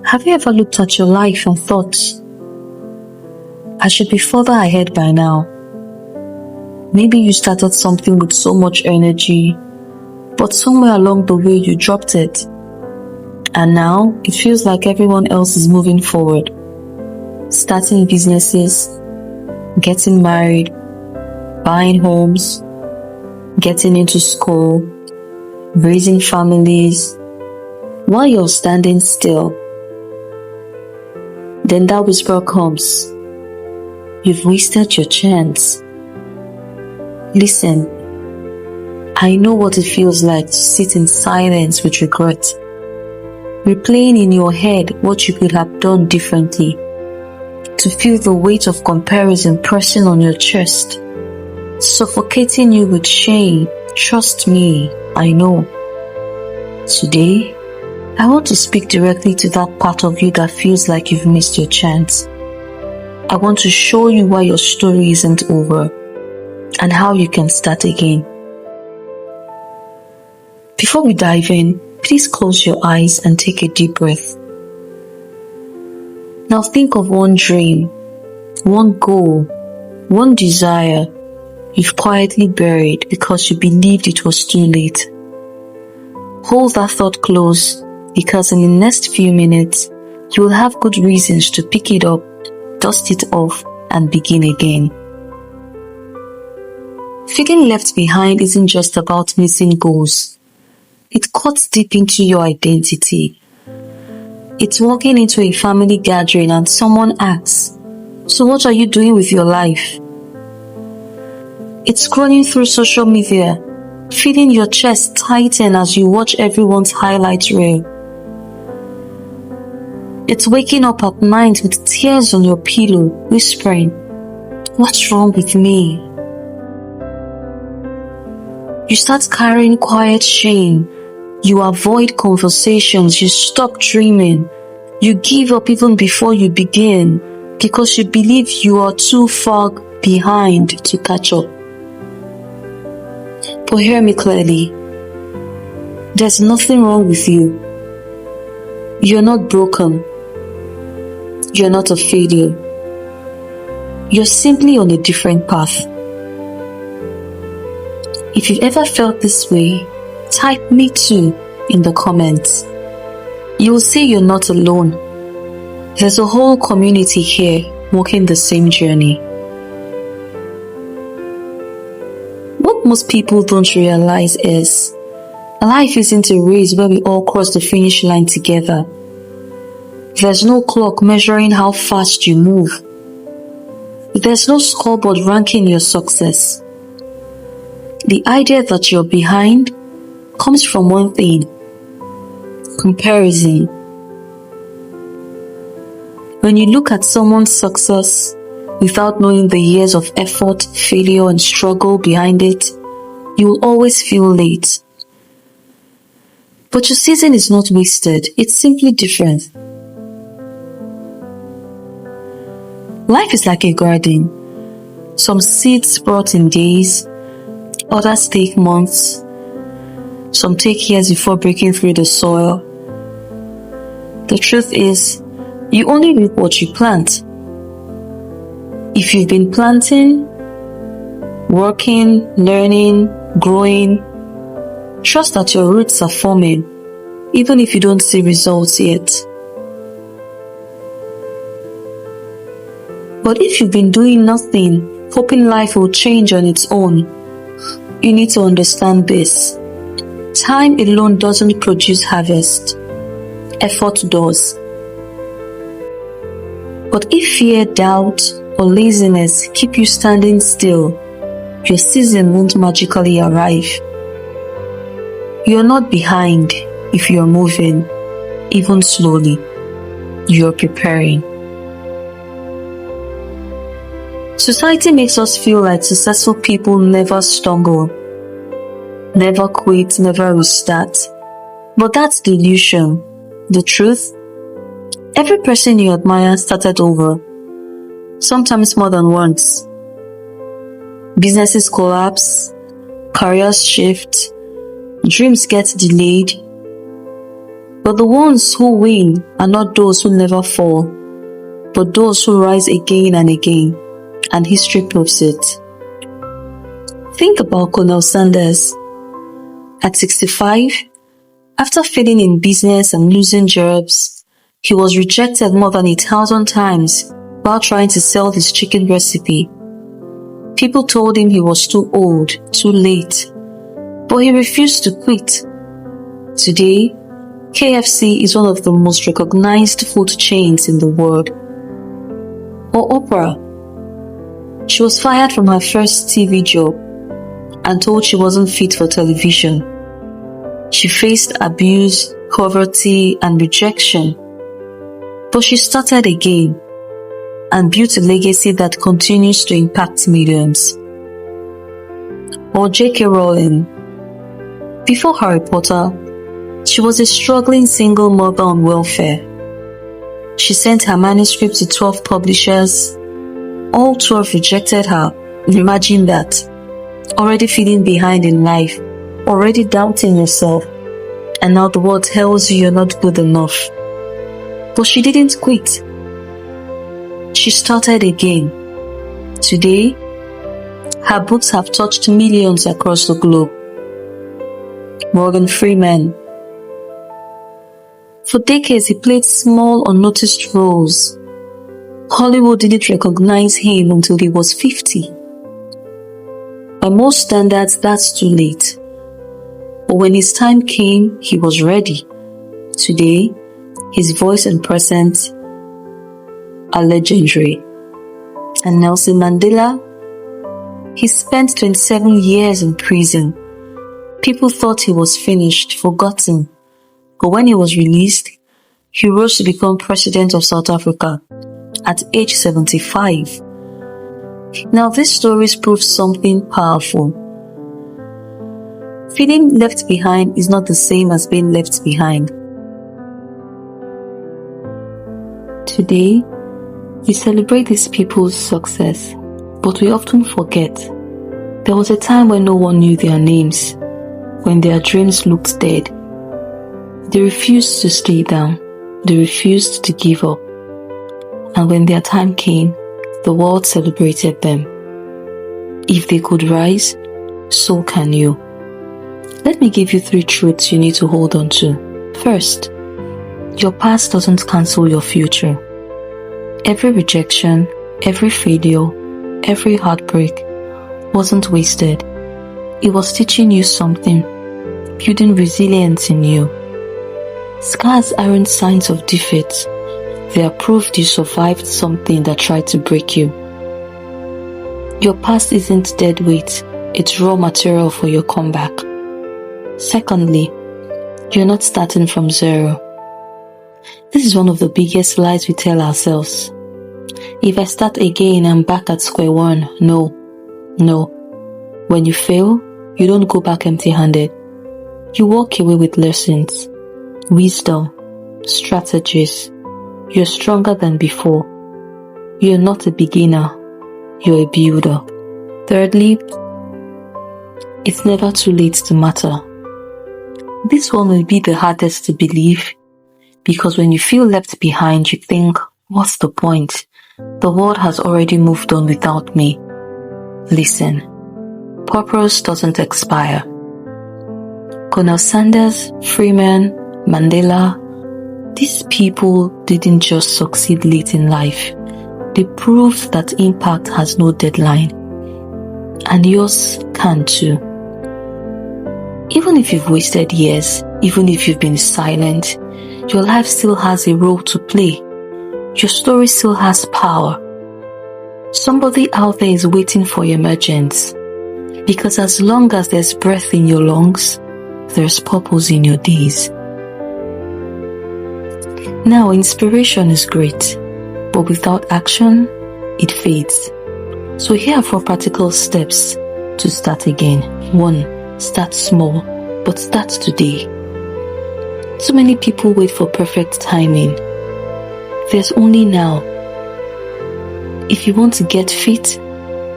Have you ever looked at your life and thought, I should be further ahead by now? Maybe you started something with so much energy, but somewhere along the way you dropped it. And now it feels like everyone else is moving forward, starting businesses, getting married, buying homes, getting into school, raising families, while you're standing still. Then that whisper comes, you've wasted your chance. Listen, I know what it feels like to sit in silence with regret, replaying in your head what you could have done differently, to feel the weight of comparison pressing on your chest, suffocating you with shame. Trust me, I know. Today, I want to speak directly to that part of you that feels like you've missed your chance. I want to show you why your story isn't over and how you can start again. Before we dive in, please close your eyes and take a deep breath. Now think of one dream, one goal, one desire you've quietly buried because you believed it was too late. Hold that thought close, because in the next few minutes, you will have good reasons to pick it up, dust it off, and begin again. Feeling left behind isn't just about missing goals. It cuts deep into your identity. It's walking into a family gathering and someone asks, "So what are you doing with your life?" It's scrolling through social media, feeling your chest tighten as you watch everyone's highlight reel. It's waking up at night with tears on your pillow, whispering, "What's wrong with me?" You start carrying quiet shame. You avoid conversations. You stop dreaming. You give up even before you begin because you believe you are too far behind to catch up. But hear me clearly. There's nothing wrong with you. You're not broken. You're not a failure. You're simply on a different path. If you've ever felt this way, type "me too" in the comments. You'll see you're not alone. There's a whole community here walking the same journey. What most people don't realize is, life isn't a race where we all cross the finish line together. There's no clock measuring how fast you move. There's no scoreboard ranking your success. The idea that you're behind comes from one thing: comparison. When you look at someone's success without knowing the years of effort, failure, and struggle behind it, you will always feel late. But your season is not wasted, it's simply different. Life is like a garden. Some seeds sprout in days, others take months, some take years before breaking through the soil. The truth is, you only reap what you plant. If you've been planting, working, learning, growing, trust that your roots are forming, even if you don't see results yet. But if you've been doing nothing, hoping life will change on its own, you need to understand this. Time alone doesn't produce harvest. Effort does. But if fear, doubt, or laziness keep you standing still, your season won't magically arrive. You're not behind if you're moving, even slowly. You're preparing. Society makes us feel like successful people never stumble, never quit, never restart. But that's the illusion. The truth? Every person you admire started over, sometimes more than once. Businesses collapse, careers shift, dreams get delayed. But the ones who win are not those who never fall, but those who rise again and again, and history proves it. Think about Colonel Sanders. At 65, after failing in business and losing jobs, he was rejected more than 1,000 times while trying to sell his chicken recipe. People told him he was too old, too late, but he refused to quit. Today, KFC is one of the most recognized food chains in the world. Or Oprah. She was fired from her first TV job and told she wasn't fit for television. She faced abuse, poverty, and rejection. But she started again and built a legacy that continues to impact millions. Or J.K. Rowling. Before Harry Potter, she was a struggling single mother on welfare. She sent her manuscript to 12 publishers. All 12 rejected her. Imagine that. Already feeling behind in life, already doubting yourself, and now the world tells you you're not good enough. But she didn't quit. She started again. Today, her books have touched millions across the globe. Morgan Freeman. For decades, he played small, unnoticed roles. Hollywood didn't recognize him until he was 50. By most standards, that's too late. But when his time came, he was ready. Today, his voice and presence are legendary. And Nelson Mandela? He spent 27 years in prison. People thought he was finished, forgotten. But when he was released, he rose to become president of South Africa at age 75. Now these stories prove something powerful. Feeling left behind is not the same as being left behind. Today, we celebrate these people's success, but we often forget there was a time when no one knew their names, when their dreams looked dead. They refused to stay down. They refused to give up. And when their time came, the world celebrated them. If they could rise, so can you. Let me give you 3 truths you need to hold on to. First, your past doesn't cancel your future. Every rejection, every failure, every heartbreak wasn't wasted. It was teaching you something, building resilience in you. Scars aren't signs of defeat. They are proof you survived something that tried to break you. Your past isn't dead weight, it's raw material for your comeback. Secondly, you're not starting from zero. This is one of the biggest lies we tell ourselves. If I start again, I'm back at square one. No. When you fail, you don't go back empty-handed. You walk away with lessons, wisdom, strategies. You're stronger than before. You're not a beginner. You're a builder. Thirdly, it's never too late to matter. This one will be the hardest to believe because when you feel left behind, you think, what's the point? The world has already moved on without me. Listen, purpose doesn't expire. Colonel Sanders, Freeman, Mandela, these people didn't just succeed late in life. They proved that impact has no deadline. And yours can too. Even if you've wasted years, even if you've been silent, your life still has a role to play. Your story still has power. Somebody out there is waiting for your emergence. Because as long as there's breath in your lungs, there's purpose in your days. Now, inspiration is great, but without action, it fades. So here are 4 practical steps to start again. 1. Start small, but start today. Too many people wait for perfect timing. There's only now. If you want to get fit,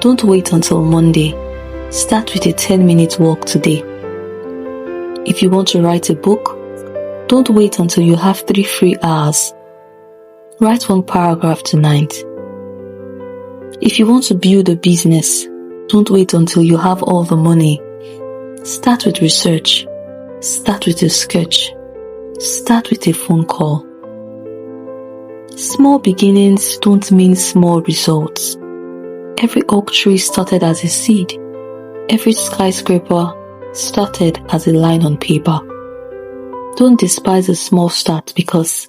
don't wait until Monday. Start with a 10-minute walk today. If you want to write a book, Don't wait until you have 3 free hours. Write 1 paragraph tonight. If you want to build a business, don't wait until you have all the money. Start with research. Start with a sketch. Start with a phone call. Small beginnings don't mean small results. Every oak tree started as a seed. Every skyscraper started as a line on paper. Don't despise a small start, because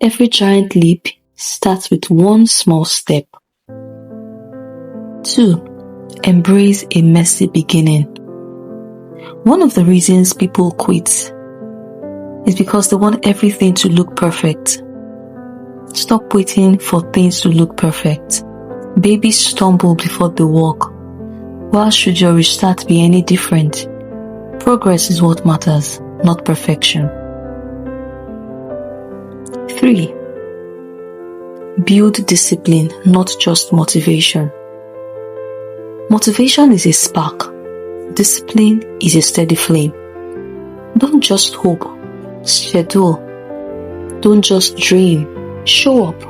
every giant leap starts with 1 small step. 2. Embrace a messy beginning. One of the reasons people quit is because they want everything to look perfect. Stop waiting for things to look perfect. Babies stumble before they walk. Why should your restart be any different? Progress is what matters, not perfection. 3. Build discipline, not just motivation. Motivation is a spark. Discipline is a steady flame. Don't just hope, schedule. Don't just dream, show up.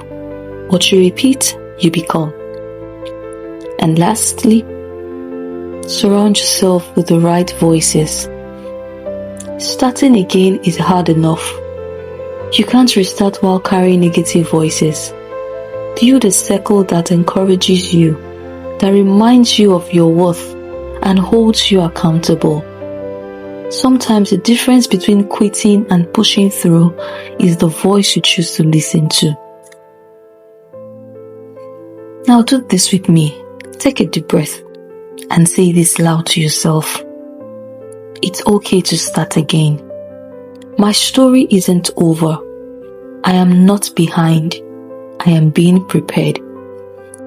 What you repeat, you become. And lastly, surround yourself with the right voices. Starting again is hard enough. You can't restart while carrying negative voices. Build a circle that encourages you, that reminds you of your worth, and holds you accountable. Sometimes the difference between quitting and pushing through is the voice you choose to listen to. Now do this with me. Take a deep breath and say this loud to yourself. It's okay to start again. My story isn't over. I am not behind. I am being prepared.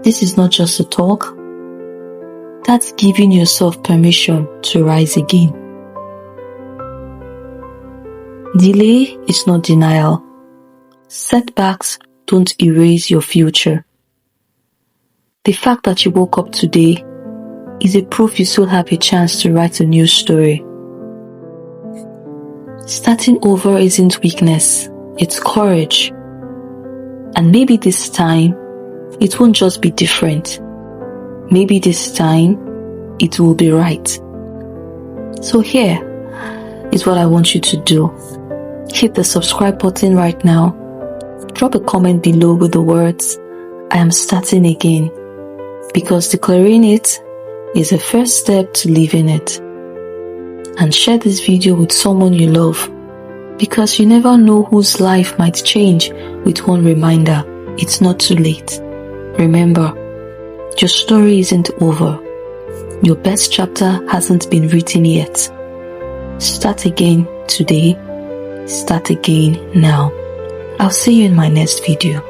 This is not just a talk. That's giving yourself permission to rise again. Delay is not denial. Setbacks don't erase your future. The fact that you woke up today is a proof you still have a chance to write a new story. Starting over isn't weakness, it's courage. And maybe this time, it won't just be different. Maybe this time, it will be right. So here is what I want you to do. Hit the subscribe button right now. Drop a comment below with the words, I am starting again. Because declaring it is the first step to living it. And share this video with someone you love, because you never know whose life might change with one reminder. It's not too late. Remember, your story isn't over. Your best chapter hasn't been written yet. Start again today. Start again now. I'll see you in my next video.